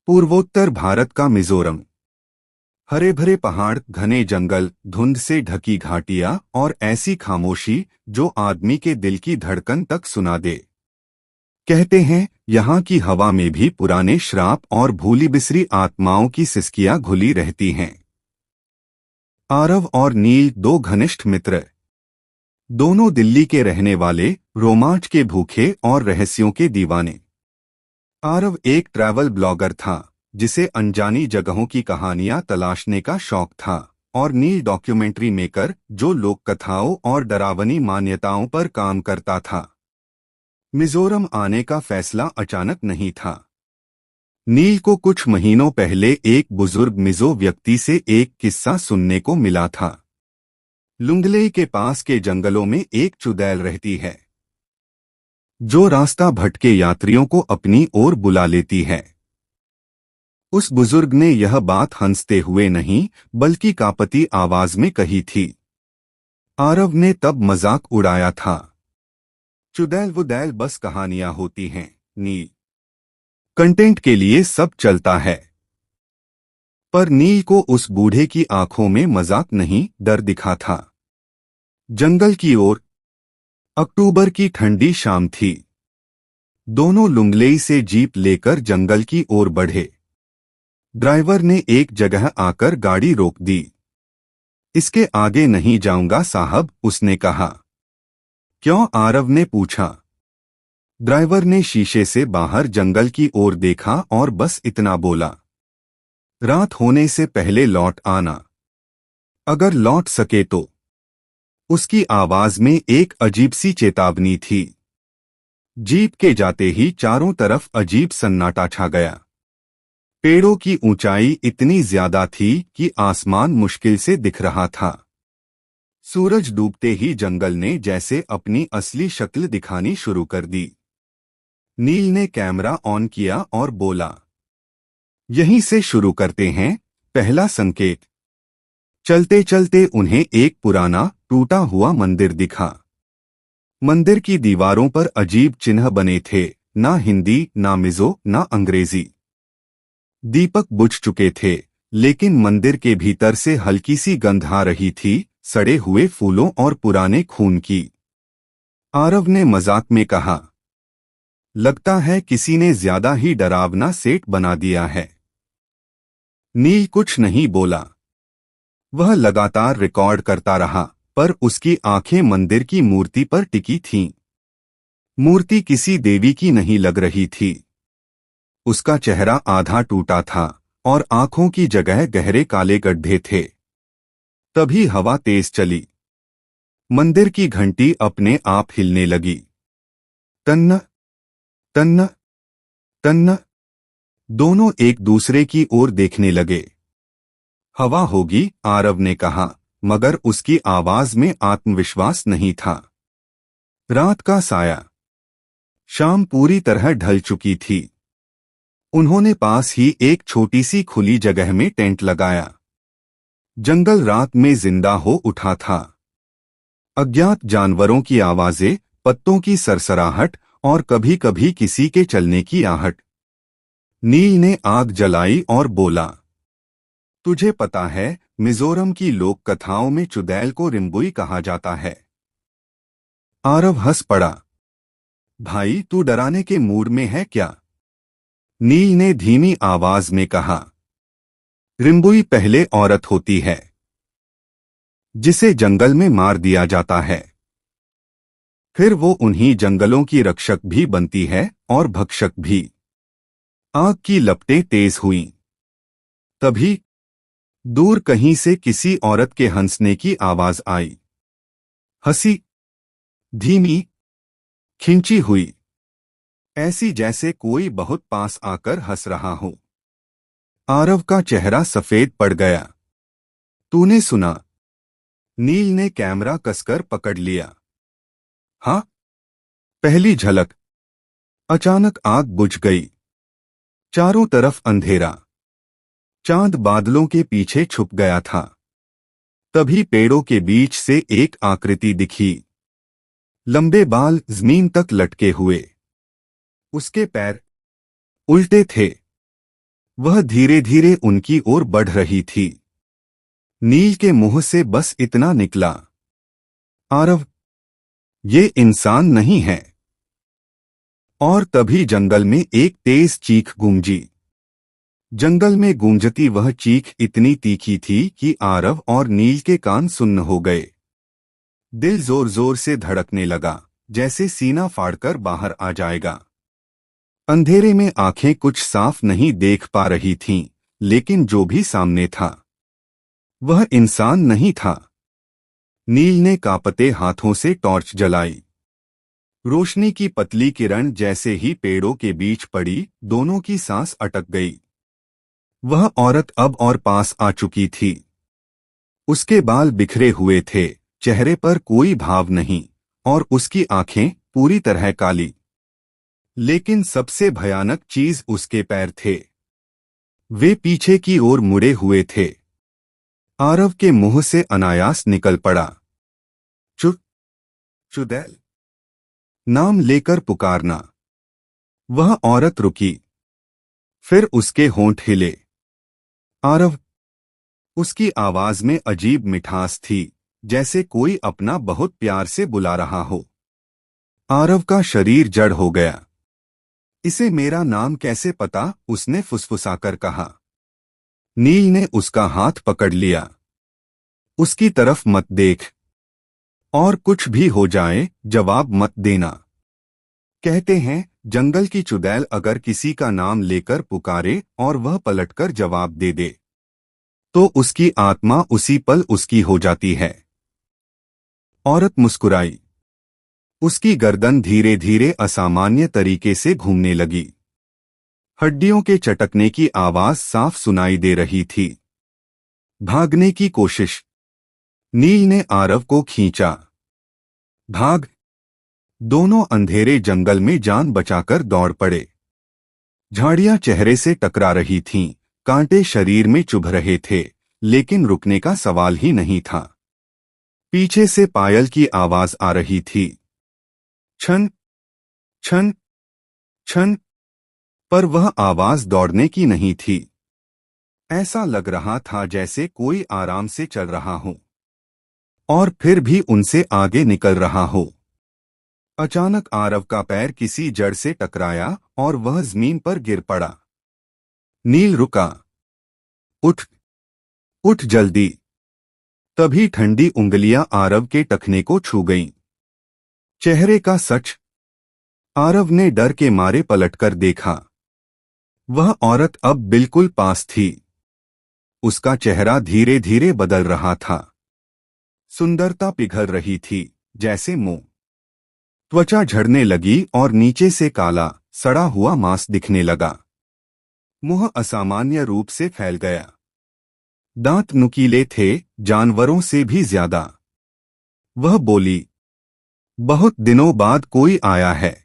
पूर्वोत्तर भारत का मिजोरम। हरे भरे पहाड़, घने जंगल, धुंध से ढकी घाटियां और ऐसी खामोशी जो आदमी के दिल की धड़कन तक सुना दे। कहते हैं यहाँ की हवा में भी पुराने श्राप और भूली बिसरी आत्माओं की सिसकियां घुली रहती हैं। आरव और नील दो घनिष्ठ मित्र, दोनों दिल्ली के रहने वाले, रोमांच के भूखे और रहस्यों के दीवाने। आरव एक ट्रैवल ब्लॉगर था जिसे अनजानी जगहों की कहानियां तलाशने का शौक था, और नील डॉक्यूमेंट्री मेकर जो लोक कथाओं और डरावनी मान्यताओं पर काम करता था। मिजोरम आने का फैसला अचानक नहीं था। नील को कुछ महीनों पहले एक बुजुर्ग मिजो व्यक्ति से एक किस्सा सुनने को मिला था। लुंगलेई के पास के जंगलों में एक चुड़ैल रहती है जो रास्ता भटके यात्रियों को अपनी ओर बुला लेती है। उस बुजुर्ग ने यह बात हंसते हुए नहीं बल्कि कांपती आवाज में कही थी। आरव ने तब मजाक उड़ाया था, चुड़ैल वुड़ैल बस कहानियां होती हैं नील, कंटेंट के लिए सब चलता है। पर नील को उस बूढ़े की आंखों में मजाक नहीं, डर दिखा था। जंगल की ओर अक्टूबर की ठंडी शाम थी। दोनों लुंगलेई से जीप लेकर जंगल की ओर बढ़े। ड्राइवर ने एक जगह आकर गाड़ी रोक दी। इसके आगे नहीं जाऊंगा साहब, उसने कहा। क्यों? आरव ने पूछा। ड्राइवर ने शीशे से बाहर जंगल की ओर देखा और बस इतना बोला, रात होने से पहले लौट आना, अगर लौट सके तो। उसकी आवाज में एक अजीब सी चेतावनी थी। जीप के जाते ही चारों तरफ अजीब सन्नाटा छा गया। पेड़ों की ऊंचाई इतनी ज्यादा थी कि आसमान मुश्किल से दिख रहा था। सूरज डूबते ही जंगल ने जैसे अपनी असली शक्ल दिखानी शुरू कर दी। नील ने कैमरा ऑन किया और बोला, यहीं से शुरू करते हैं। पहला संकेत। चलते चलते उन्हें एक पुराना टूटा हुआ मंदिर दिखा। मंदिर की दीवारों पर अजीब चिन्ह बने थे, ना हिंदी, ना मिजो, ना अंग्रेजी। दीपक बुझ चुके थे, लेकिन मंदिर के भीतर से हल्की सी गंध आ रही थी, सड़े हुए फूलों और पुराने खून की। आरव ने मजाक में कहा, लगता है किसी ने ज्यादा ही डरावना सेट बना दिया है। नील कुछ नहीं बोला। वह लगातार रिकॉर्ड करता रहा, पर उसकी आंखें मंदिर की मूर्ति पर टिकी थीं। मूर्ति किसी देवी की नहीं लग रही थी। उसका चेहरा आधा टूटा था और आंखों की जगह गहरे काले गड्ढे थे। तभी हवा तेज चली। मंदिर की घंटी अपने आप हिलने लगी। तन्न तन्न तन्न। दोनों एक दूसरे की ओर देखने लगे। हवा होगी, आरव ने कहा, मगर उसकी आवाज में आत्मविश्वास नहीं था। रात का साया। शाम पूरी तरह ढल चुकी थी। उन्होंने पास ही एक छोटी सी खुली जगह में टेंट लगाया। जंगल रात में जिंदा हो उठा था। अज्ञात जानवरों की आवाजें, पत्तों की सरसराहट और कभी कभी किसी के चलने की आहट। नील ने आग जलाई और बोला, तुझे पता है मिजोरम की लोक कथाओं में चुड़ैल को रिम्बुई कहा जाता है। आरव हंस पड़ा। भाई, तू डराने के मूड में है क्या? नील ने धीमी आवाज में कहा, रिम्बुई पहले औरत होती है जिसे जंगल में मार दिया जाता है। फिर वो उन्हीं जंगलों की रक्षक भी बनती है और भक्षक भी। आग की लपटें तेज हुईं। तभी दूर कहीं से किसी औरत के हंसने की आवाज आई। हंसी धीमी, खिंची हुई, ऐसी जैसे कोई बहुत पास आकर हंस रहा हो। आरव का चेहरा सफेद पड़ गया। तूने सुना? नील ने कैमरा कसकर पकड़ लिया। हाँ। पहली झलक। अचानक आग बुझ गई। चारों तरफ अंधेरा। चांद बादलों के पीछे छुप गया था। तभी पेड़ों के बीच से एक आकृति दिखी। लंबे बाल जमीन तक लटके हुए। उसके पैर उल्टे थे। वह धीरे धीरे उनकी ओर बढ़ रही थी। नील के मुंह से बस इतना निकला, आरव, ये इंसान नहीं है। और तभी जंगल में एक तेज चीख गूंजी। जंगल में गूंजती वह चीख इतनी तीखी थी कि आरव और नील के कान सुन्न हो गए। दिल जोर जोर से धड़कने लगा, जैसे सीना फाड़कर बाहर आ जाएगा। अंधेरे में आंखें कुछ साफ नहीं देख पा रही थीं, लेकिन जो भी सामने था वह इंसान नहीं था। नील ने कांपते हाथों से टॉर्च जलाई। रोशनी की पतली किरण जैसे ही पेड़ों के बीच पड़ी, दोनों की सांस अटक गई। वह औरत अब और पास आ चुकी थी। उसके बाल बिखरे हुए थे, चेहरे पर कोई भाव नहीं, और उसकी आंखें पूरी तरह काली। लेकिन सबसे भयानक चीज उसके पैर थे। वे पीछे की ओर मुड़े हुए थे। आरव के मुंह से अनायास निकल पड़ा, चुड़ैल, नाम लेकर पुकारना। वह औरत रुकी, फिर उसके होंठ हिले। आरव। उसकी आवाज में अजीब मिठास थी, जैसे कोई अपना बहुत प्यार से बुला रहा हो। आरव का शरीर जड़ हो गया। इसे मेरा नाम कैसे पता? उसने फुसफुसाकर कहा। नील ने उसका हाथ पकड़ लिया। उसकी तरफ मत देख, और कुछ भी हो जाए जवाब मत देना। कहते हैं जंगल की चुड़ैल अगर किसी का नाम लेकर पुकारे और वह पलटकर जवाब दे दे, तो उसकी आत्मा उसी पल उसकी हो जाती है। औरत मुस्कुराई। उसकी गर्दन धीरे धीरे असामान्य तरीके से घूमने लगी। हड्डियों के चटकने की आवाज साफ सुनाई दे रही थी। भागने की कोशिश। नील ने आरव को खींचा। भाग। दोनों अंधेरे जंगल में जान बचाकर दौड़ पड़े। झाड़ियां चेहरे से टकरा रही थीं, कांटे शरीर में चुभ रहे थे, लेकिन रुकने का सवाल ही नहीं था। पीछे से पायल की आवाज आ रही थी, छन छन छन, पर वह आवाज दौड़ने की नहीं थी। ऐसा लग रहा था जैसे कोई आराम से चल रहा हो और फिर भी उनसे आगे निकल रहा हो। अचानक आरव का पैर किसी जड़ से टकराया और वह जमीन पर गिर पड़ा। नील रुका। उठ, उठ जल्दी। तभी ठंडी उंगलियां आरव के टखने को छू गईं। चेहरे का सच। आरव ने डर के मारे पलटकर देखा। वह औरत अब बिल्कुल पास थी। उसका चेहरा धीरे धीरे बदल रहा था। सुंदरता पिघल रही थी, जैसे मोम। त्वचा झड़ने लगी और नीचे से काला सड़ा हुआ मांस दिखने लगा। मुंह असामान्य रूप से फैल गया। दांत नुकीले थे, जानवरों से भी ज्यादा। वह बोली, बहुत दिनों बाद कोई आया है।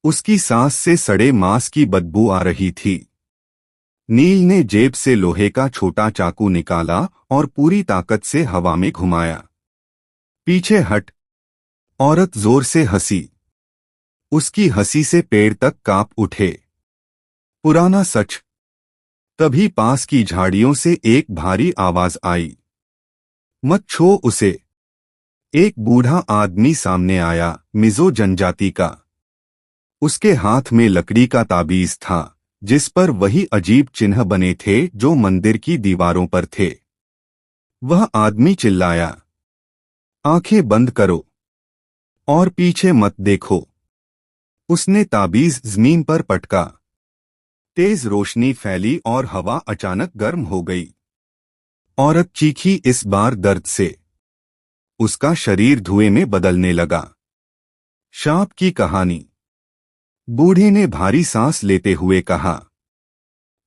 उसकी सांस से सड़े मांस की बदबू आ रही थी। नील ने जेब से लोहे का छोटा चाकू निकाला और पूरी ताकत से हवा में घुमाया। पीछे हट। औरत जोर से हंसी। उसकी हंसी से पेड़ तक कांप उठे। पुराना सच। तभी पास की झाड़ियों से एक भारी आवाज आई, मत छो उसे। एक बूढ़ा आदमी सामने आया, मिजो जनजाति का। उसके हाथ में लकड़ी का ताबीज था, जिस पर वही अजीब चिन्ह बने थे जो मंदिर की दीवारों पर थे। वह आदमी चिल्लाया, आंखें बंद करो और पीछे मत देखो। उसने ताबीज जमीन पर पटका। तेज रोशनी फैली और हवा अचानक गर्म हो गई। औरत चीखी, इस बार दर्द से। उसका शरीर धुएं में बदलने लगा। शाप की कहानी। बूढ़े ने भारी सांस लेते हुए कहा,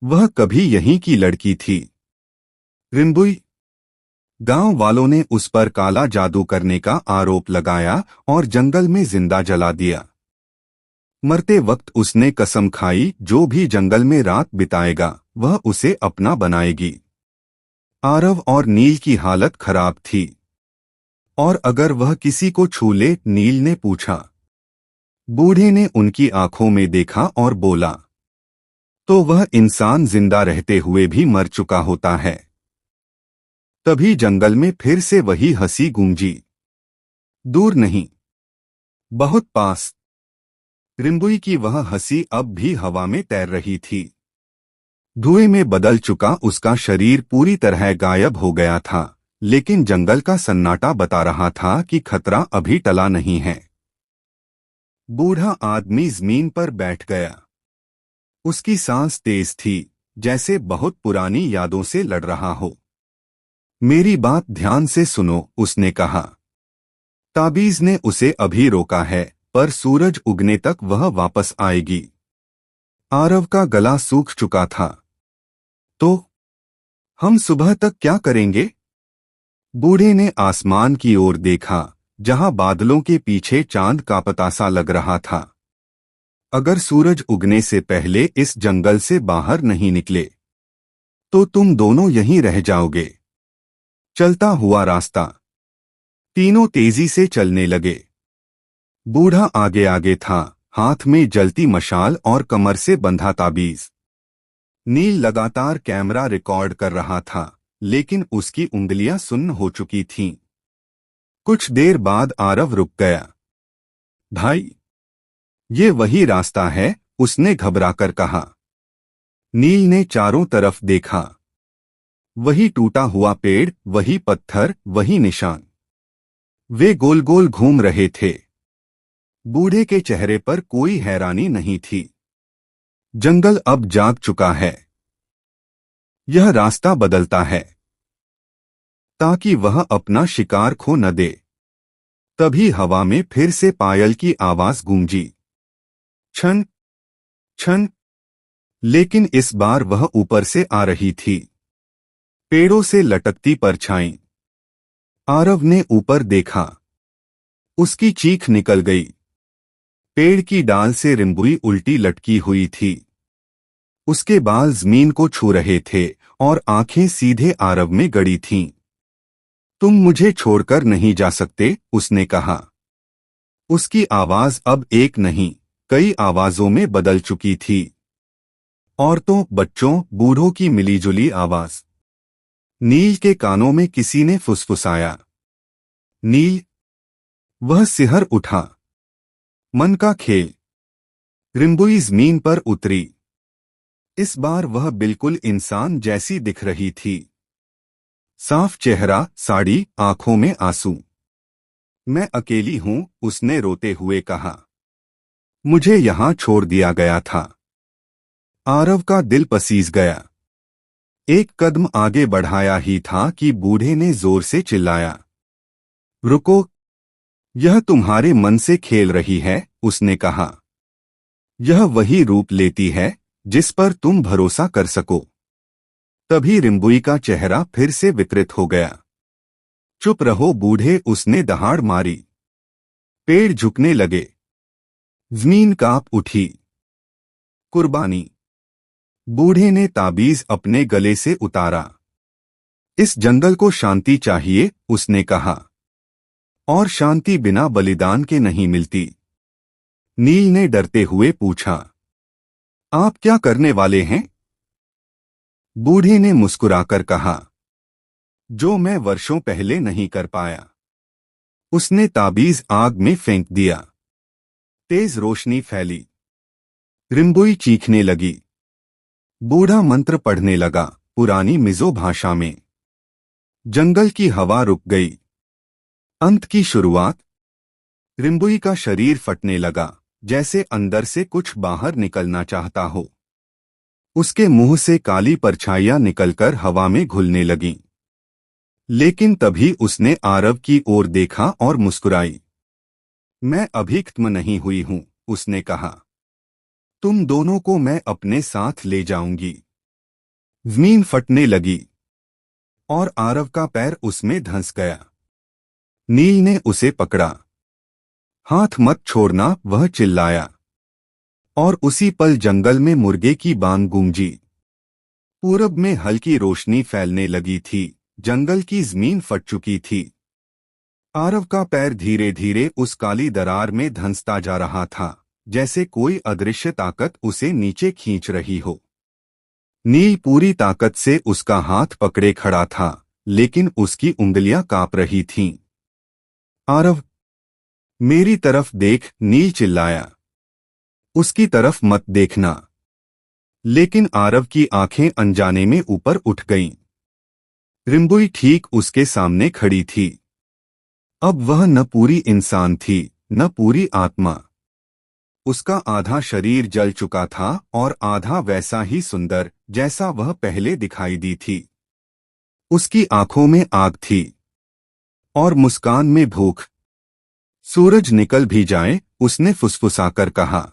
वह कभी यहीं की लड़की थी। रिम्बुई। गांव वालों ने उस पर काला जादू करने का आरोप लगाया और जंगल में जिंदा जला दिया। मरते वक्त उसने कसम खाई, जो भी जंगल में रात बिताएगा वह उसे अपना बनाएगी। आरव और नील की हालत खराब थी। और अगर वह किसी को छू ले? नील ने पूछा। बूढ़े ने उनकी आंखों में देखा और बोला, तो वह इंसान जिंदा रहते हुए भी मर चुका होता है। तभी जंगल में फिर से वही हंसी गूंजी। दूर नहीं, बहुत पास। रिम्बुई की वह हंसी अब भी हवा में तैर रही थी। धुएं में बदल चुका उसका शरीर पूरी तरह गायब हो गया था, लेकिन जंगल का सन्नाटा बता रहा था कि खतरा अभी टला नहीं है। बूढ़ा आदमी जमीन पर बैठ गया। उसकी सांस तेज थी, जैसे बहुत पुरानी यादों से लड़ रहा हो। मेरी बात ध्यान से सुनो, उसने कहा। ताबीज ने उसे अभी रोका है, पर सूरज उगने तक वह वापस आएगी। आरव का गला सूख चुका था। तो हम सुबह तक क्या करेंगे? बूढ़े ने आसमान की ओर देखा, जहां बादलों के पीछे चांद का पतासा लग रहा था। अगर सूरज उगने से पहले इस जंगल से बाहर नहीं निकले, तो तुम दोनों यहीं रह जाओगे। चलता हुआ रास्ता। तीनों तेजी से चलने लगे। बूढ़ा आगे आगे था, हाथ में जलती मशाल और कमर से बंधा ताबीज। नील लगातार कैमरा रिकॉर्ड कर रहा था, लेकिन उसकी उंगलियां सुन्न हो चुकी थीं। कुछ देर बाद आरव रुक गया। भाई, ये वही रास्ता है, उसने घबराकर कहा। नील ने चारों तरफ देखा। वही टूटा हुआ पेड़, वही पत्थर, वही निशान। वे गोल गोल घूम रहे थे। बूढ़े के चेहरे पर कोई हैरानी नहीं थी। जंगल अब जाग चुका है। यह रास्ता बदलता है, ताकि वह अपना शिकार खो न दे। तभी हवा में फिर से पायल की आवाज गूंजी। छन छन। लेकिन इस बार वह ऊपर से आ रही थी, पेड़ों से लटकती परछाई। आरव ने ऊपर देखा। उसकी चीख निकल गई। पेड़ की डाल से रिम्बुई उल्टी लटकी हुई थी। उसके बाल जमीन को छू रहे थे और आंखें सीधे आरव में गड़ी थीं। तुम मुझे छोड़कर नहीं जा सकते, उसने कहा। उसकी आवाज अब एक नहीं, कई आवाजों में बदल चुकी थी। औरतों, बच्चों, बूढ़ों की मिलीजुली आवाज। नील के कानों में किसी ने फुसफुसाया। नील। वह सिहर उठा। मन का खेल। रिम्बुई जमीन पर उतरी। इस बार वह बिल्कुल इंसान जैसी दिख रही थी। साफ चेहरा, साड़ी, आंखों में आंसू। मैं अकेली हूं, उसने रोते हुए कहा। मुझे यहां छोड़ दिया गया था। आरव का दिल पसीज गया। एक कदम आगे बढ़ाया ही था कि बूढ़े ने जोर से चिल्लाया। रुको, यह तुम्हारे मन से खेल रही है, उसने कहा। यह वही रूप लेती है जिस पर तुम भरोसा कर सको। तभी रिम्बुई का चेहरा फिर से विकृत हो गया। चुप रहो बूढ़े, उसने दहाड़ मारी। पेड़ झुकने लगे। जमीन कांप उठी। कुर्बानी। बूढ़े ने ताबीज अपने गले से उतारा। इस जंगल को शांति चाहिए, उसने कहा। और शांति बिना बलिदान के नहीं मिलती। नील ने डरते हुए पूछा, आप क्या करने वाले हैं? बूढ़े ने मुस्कुराकर कहा, जो मैं वर्षों पहले नहीं कर पाया। उसने ताबीज आग में फेंक दिया। तेज रोशनी फैली। रिम्बुई चीखने लगी। बूढ़ा मंत्र पढ़ने लगा, पुरानी मिजो भाषा में। जंगल की हवा रुक गई। अंत की शुरुआत। रिम्बुई का शरीर फटने लगा, जैसे अंदर से कुछ बाहर निकलना चाहता हो। उसके मुंह से काली परछाइयां निकलकर हवा में घुलने लगीं। लेकिन तभी उसने आरव की ओर देखा और मुस्कुराई। मैं अभी खत्म नहीं हुई हूं, उसने कहा। तुम दोनों को मैं अपने साथ ले जाऊंगी। जमीन फटने लगी और आरव का पैर उसमें धंस गया। नील ने उसे पकड़ा। हाथ मत छोड़ना, वह चिल्लाया। और उसी पल जंगल में मुर्गे की बांग गूंजी। पूरब में हल्की रोशनी फैलने लगी थी। जंगल की जमीन फट चुकी थी। आरव का पैर धीरे धीरे उस काली दरार में धंसता जा रहा था, जैसे कोई अदृश्य ताकत उसे नीचे खींच रही हो। नील पूरी ताकत से उसका हाथ पकड़े खड़ा था, लेकिन उसकी उंगलियां कांप रही थीं। आरव, मेरी तरफ देख, नील चिल्लाया। उसकी तरफ मत देखना। लेकिन आरव की आंखें अनजाने में ऊपर उठ गईं। रिम्बुई ठीक उसके सामने खड़ी थी। अब वह न पूरी इंसान थी, न पूरी आत्मा। उसका आधा शरीर जल चुका था और आधा वैसा ही सुंदर जैसा वह पहले दिखाई दी थी। उसकी आंखों में आग थी और मुस्कान में भूख। सूरज निकल भी जाए, उसने फुसफुसाकर कहा,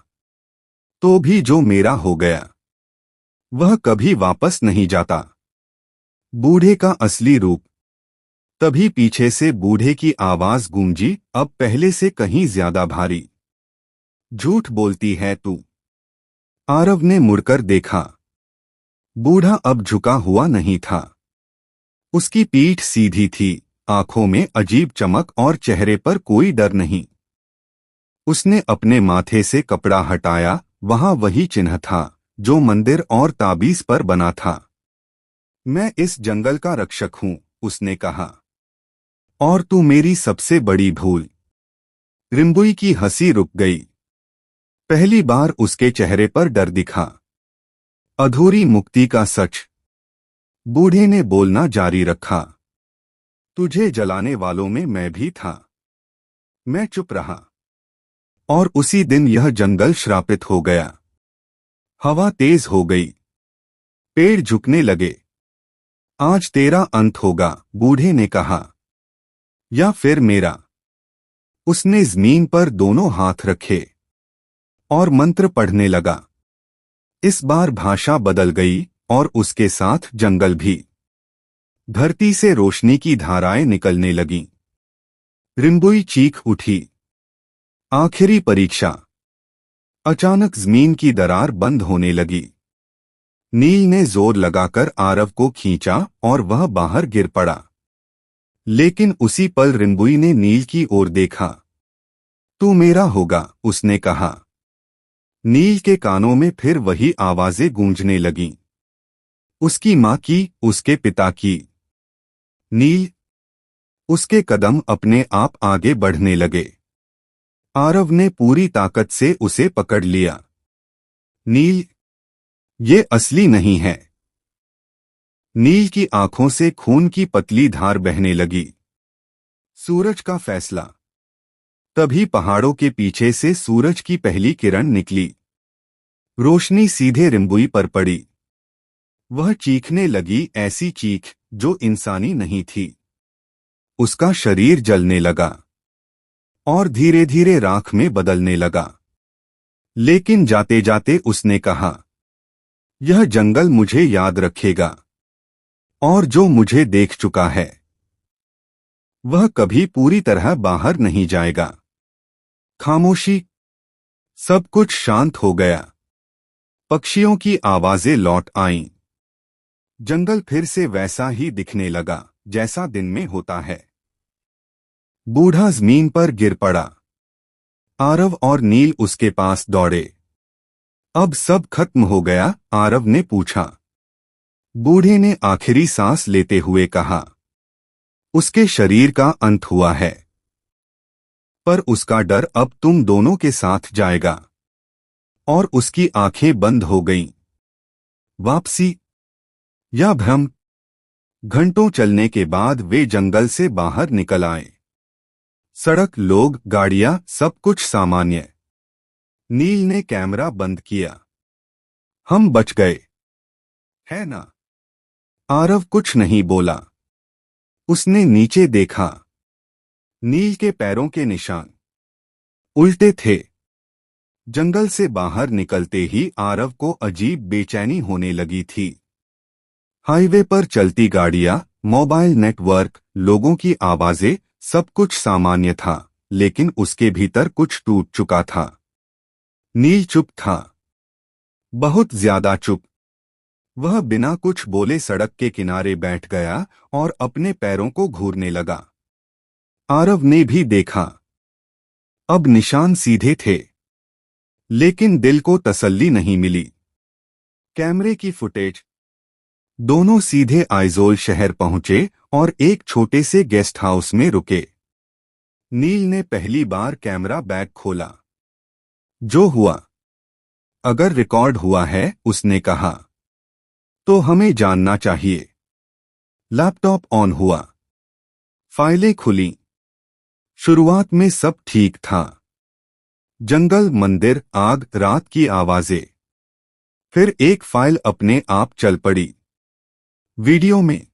तो भी जो मेरा हो गया वह कभी वापस नहीं जाता। बूढ़े का असली रूप। तभी पीछे से बूढ़े की आवाज गूंजी, अब पहले से कहीं ज्यादा भारी। झूठ बोलती है तू। आरव ने मुड़कर देखा। बूढ़ा अब झुका हुआ नहीं था। उसकी पीठ सीधी थी, आंखों में अजीब चमक और चेहरे पर कोई डर नहीं। उसने अपने माथे से कपड़ा हटाया, वहां वही चिन्ह था जो मंदिर और ताबीज पर बना था। मैं इस जंगल का रक्षक हूं, उसने कहा, और तू मेरी सबसे बड़ी भूल। रिम्बुई की हंसी रुक गई। पहली बार उसके चेहरे पर डर दिखा। अधूरी मुक्ति का सच। बूढ़े ने बोलना जारी रखा, तुझे जलाने वालों में मैं भी था। मैं चुप रहा। और उसी दिन यह जंगल श्रापित हो गया। हवा तेज हो गई। पेड़ झुकने लगे। आज तेरा अंत होगा, बूढ़े ने कहा, या फिर मेरा। उसने जमीन पर दोनों हाथ रखे और मंत्र पढ़ने लगा। इस बार भाषा बदल गई और उसके साथ जंगल भी। धरती से रोशनी की धाराएं निकलने लगीं। रिम्बुई चीख उठी। आखिरी परीक्षा। अचानक जमीन की दरार बंद होने लगी। नील ने जोर लगाकर आरव को खींचा और वह बाहर गिर पड़ा। लेकिन उसी पल रिम्बुई ने नील की ओर देखा। तू मेरा होगा, उसने कहा। नील के कानों में फिर वही आवाजें गूंजने लगीं। उसकी मां की, उसके पिता की। नील। उसके कदम अपने आप आगे बढ़ने लगे। आरव ने पूरी ताकत से उसे पकड़ लिया। नील, ये असली नहीं है। नील की आंखों से खून की पतली धार बहने लगी। सूरज का फैसला। तभी पहाड़ों के पीछे से सूरज की पहली किरण निकली। रोशनी सीधे रिम्बुई पर पड़ी। वह चीखने लगी, ऐसी चीख जो इंसानी नहीं थी। उसका शरीर जलने लगा और धीरे धीरे राख में बदलने लगा। लेकिन जाते जाते उसने कहा, यह जंगल मुझे याद रखेगा, और जो मुझे देख चुका है वह कभी पूरी तरह बाहर नहीं जाएगा। खामोशी। सब कुछ शांत हो गया। पक्षियों की आवाजें लौट आईं। जंगल फिर से वैसा ही दिखने लगा जैसा दिन में होता है। बूढ़ा जमीन पर गिर पड़ा। आरव और नील उसके पास दौड़े। अब सब खत्म हो गया, आरव ने पूछा। बूढ़े ने आखिरी सांस लेते हुए कहा, उसके शरीर का अंत हुआ है, पर उसका डर अब तुम दोनों के साथ जाएगा। और उसकी आंखें बंद हो गईं। वापसी या भ्रम। घंटों चलने के बाद वे जंगल से बाहर निकल आए। सड़क, लोग, गाड़ियां, सब कुछ सामान्य। नील ने कैमरा बंद किया। हम बच गए, है ना? आरव कुछ नहीं बोला। उसने नीचे देखा। नील के पैरों के निशान उल्टे थे। जंगल से बाहर निकलते ही आरव को अजीब बेचैनी होने लगी थी। हाईवे पर चलती गाड़ियां, मोबाइल नेटवर्क, लोगों की आवाजें, सब कुछ सामान्य था, लेकिन उसके भीतर कुछ टूट चुका था। नील चुप था। बहुत ज्यादा चुप। वह बिना कुछ बोले सड़क के किनारे बैठ गया और अपने पैरों को घूरने लगा। आरव ने भी देखा। अब निशान सीधे थे, लेकिन दिल को तसल्ली नहीं मिली। कैमरे की फुटेज, दोनों सीधे आइजोल शहर पहुंचे और एक छोटे से गेस्ट हाउस में रुके। नील ने पहली बार कैमरा बैग खोला। जो हुआ? अगर रिकॉर्ड हुआ है, उसने कहा, तो हमें जानना चाहिए। लैपटॉप ऑन हुआ। फाइलें खुली। शुरुआत में सब ठीक था। जंगल, मंदिर, आग, रात की आवाजें। फिर एक फाइल अपने आप चल पड़ी। वीडियो में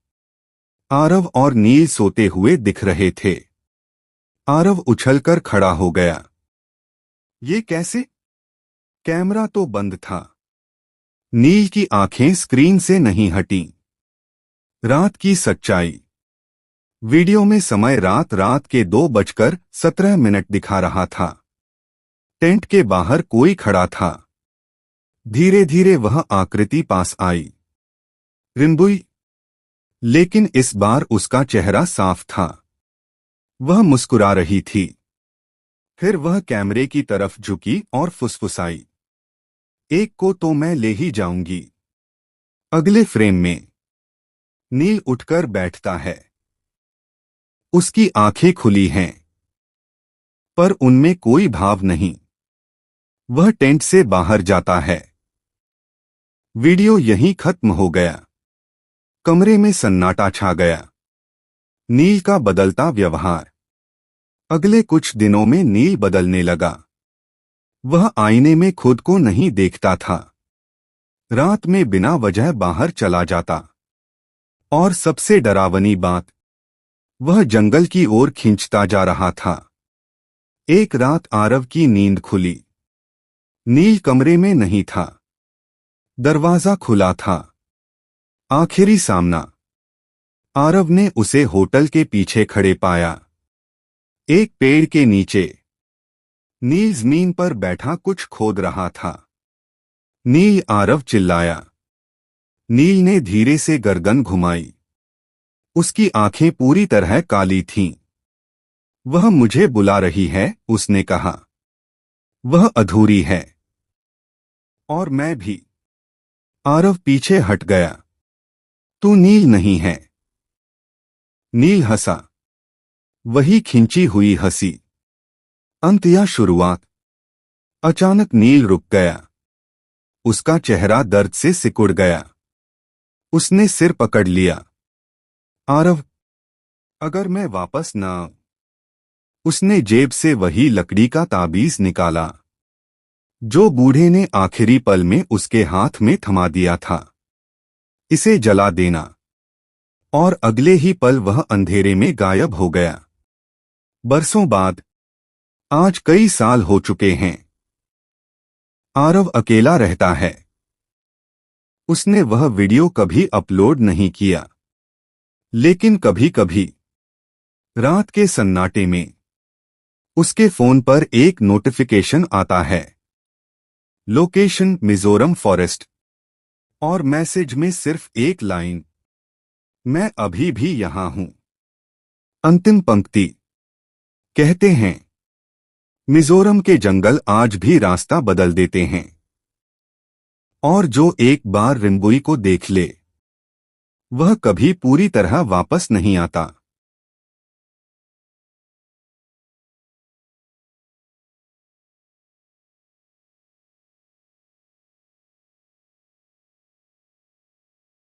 आरव और नील सोते हुए दिख रहे थे। आरव उछलकर खड़ा हो गया। ये कैसे? कैमरा तो बंद था। नील की आंखें स्क्रीन से नहीं हटीं। रात की सच्चाई। वीडियो में समय रात के 2:17 दिखा रहा था। टेंट के बाहर कोई खड़ा था। धीरे धीरे वह आकृति पास आई। रिम्बुई। लेकिन इस बार उसका चेहरा साफ था। वह मुस्कुरा रही थी। फिर वह कैमरे की तरफ झुकी और फुसफुसाई, एक को तो मैं ले ही जाऊंगी। अगले फ्रेम में नील उठकर बैठता है। उसकी आंखें खुली हैं, पर उनमें कोई भाव नहीं। वह टेंट से बाहर जाता है। वीडियो यहीं खत्म हो गया। कमरे में सन्नाटा छा गया। नील का बदलता व्यवहार। अगले कुछ दिनों में नील बदलने लगा। वह आईने में खुद को नहीं देखता था। रात में बिना वजह बाहर चला जाता। और सबसे डरावनी बात, वह जंगल की ओर खींचता जा रहा था। एक रात आरव की नींद खुली। नील कमरे में नहीं था। दरवाजा खुला था। आखिरी सामना। आरव ने उसे होटल के पीछे खड़े पाया, एक पेड़ के नीचे। नील जमीन पर बैठा कुछ खोद रहा था। नील, आरव चिल्लाया। नील ने धीरे से गर्दन घुमाई। उसकी आंखें पूरी तरह काली थीं। वह मुझे बुला रही है, उसने कहा। वह अधूरी है। और मैं भी। आरव पीछे हट गया। तू नील नहीं है। नील हंसा। वही खिंची हुई हंसी। अंत या शुरुआत? अचानक नील रुक गया। उसका चेहरा दर्द से सिकुड़ गया। उसने सिर पकड़ लिया। आरव, अगर मैं वापस ना। उसने जेब से वही लकड़ी का ताबीज निकाला, जो बूढ़े ने आखिरी पल में उसके हाथ में थमा दिया था। इसे जला देना। और अगले ही पल वह अंधेरे में गायब हो गया। बरसों बाद, आज कई साल हो चुके हैं। आरव अकेला रहता है। उसने वह वीडियो कभी अपलोड नहीं किया। लेकिन कभी कभी रात के सन्नाटे में उसके फोन पर एक नोटिफिकेशन आता है। Location Mizoram forest. और मैसेज में सिर्फ एक लाइन, मैं अभी भी यहां हूं। अंतिम पंक्ति। कहते हैं, मिजोरम के जंगल आज भी रास्ता बदल देते हैं। और जो एक बार रिम्बुई को देख ले, वह कभी पूरी तरह वापस नहीं आता।